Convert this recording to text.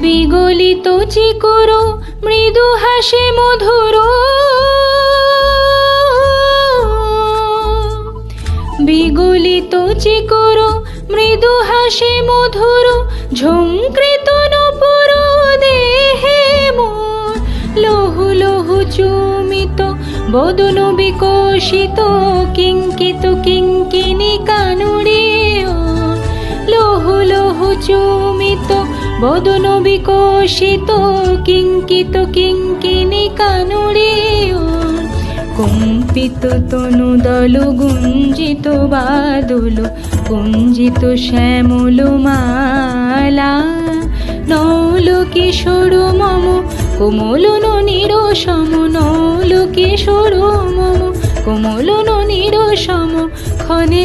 বিগলিত চিকুর মৃদু হাসি মধুর, বিগলিত চিকুর মৃদু হাসি মধুর, ঝংকৃত নূপুর দেহে মোর। লহু লহু চুমিত বদন বিকশিত, কিঙ্কিত কিঙ্কিনী কানুরে ওর। লহু লহু চুমিত বদন বিকশিত, কিঙ্কিত কিঙ্কিনী কানুরে ওর। কম্পিত তনুদল গুঞ্জিত বাদল, কুঞ্জিত শ্যামল মালা। নল কিশোর মম কোমল ননির সম, নল কিশোর মম কোমল ননির সম। ক্ষণে